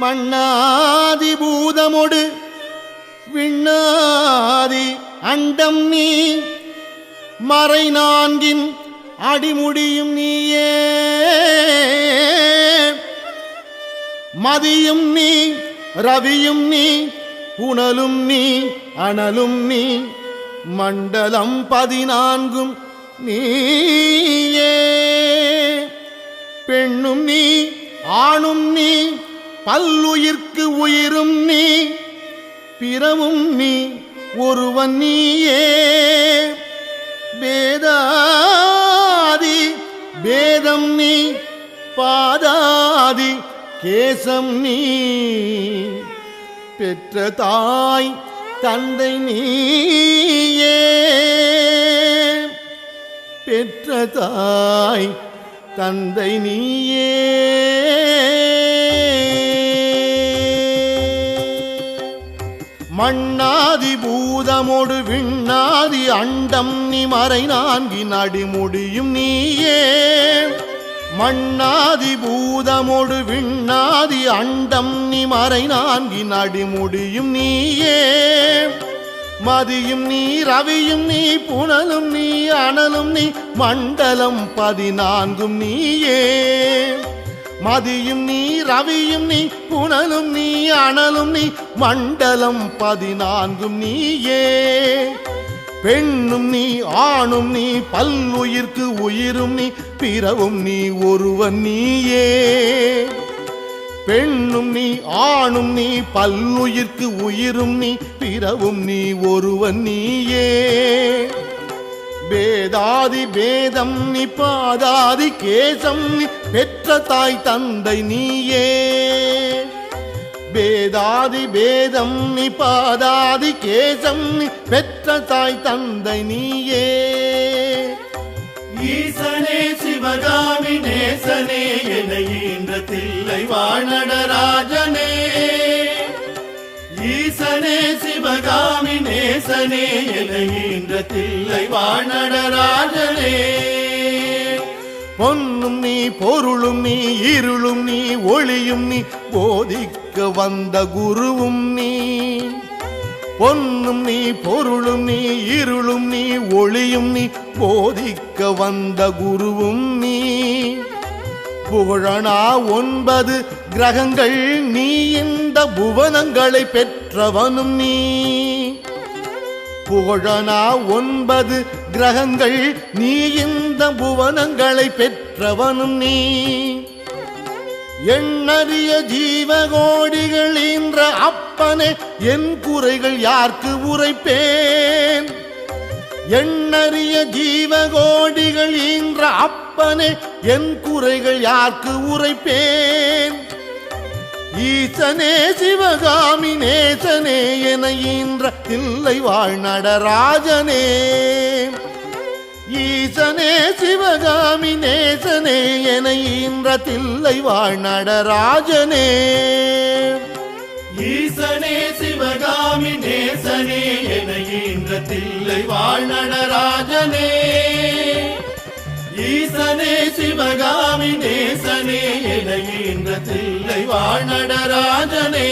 மண்ணாதி பூதமொடு விண்ணாதி அண்டம் நீ மறை நான்கின் அடிமுடியும் நீயே மதியும் நீ ரவியும் நீ புனலும் நீ அனலும் நீ மண்டலம் 14 நீயே பெண்ணும் நீ ஆணும் நீ பல்லுயிர்க்கு உயிரும் நீ பிறவும் நீ ஒருவன் நீயே வேதாதி வேதம் நீ பாதாதி கேசம் நீ பெற்ற தாய் தந்தை நீயே பெற்ற தாய் தந்தை நீயே மண்ணாதி பூதமொடு விண்ணாதி அண்டம் நீ மறை நான்கின் அடிமுடியும் நீயே மண்ணாதி பூதமொடு விண்ணாதி அண்டம் நீ மறை நான்கின் அடிமுடியும் நீயே மதியும் நீ ரவியும் நீ புனலும் நீ அனலும் நீ மண்டலம் 14 நீயே மதியும் நீ ரவியும் நீ புனலும் நீ அனலும் நீ மண்டலம் 14 நீயே பெண்ணும் நீ ஆணும் நீ பல்லுயிர்க்கு உயிரும் நீ பிறவும் நீ ஒருவன் நீயே பெண்ணும் நீ ஆணும் நீ பல்லுயிர்க்கு உயிரும் நீ பிறவும் நீ ஒருவன் நீயே வேதாதி வேதம் நீ பாதாதி கேசம் நீ பெற்ற தாய் தந்தை நீயே வேதாதி வேதம் நீ பாதாதி கேசம் நீ பெற்ற தாய் தந்தை நீயே ஈசனே சிவகாமி நேசனே என்னை ஈன்ற தில்லை வாணடராஜனே ஈசனே சிவகாமி நேசனே என்னை ஈன்ற தில்லை வாணடராஜனே பொன்னும் நீ பொருளும் நீ இருளும் நீ ஒளியும் நீ போதிக்க வந்த குருவும் நீ பொன்னும் நீ பொருளும் நீ இருளும் நீ ஒளியும் நீ போதிக்க வந்த குருவும் நீ புகழனா 9 கிரகங்கள் நீ இந்த புவனங்களை பெற்றவனும் நீ புகழனா 9 கிரகங்கள் நீ இந்த புவனங்களை பெற்றவனும் நீ எண்ணறிய ஜீவகோடிகள் என்ற அப்பனே என் குறைகள் யாருக்கு உரைப்பேன் எண்ணறிய ஜீவகோடிகள் என்ற அப்பனே என் குறைகள் யாருக்கு உரைப்பேன் ஈசனே சிவகாமி நேசனே என ஈன்ற தில்லை வாழ் நடராஜனே ஈசனே சிவகாமி நேசனே என ஈன்ற தில்லை வாழ் நடராஜனே ஈசனே சிவகாமி நேசனே என ஈன்ற தில்லை வாழ் நடராஜனே ஈசனே சிவகாமி நேசனே என ஈன்ற தில்லை வாழ் நடராஜனே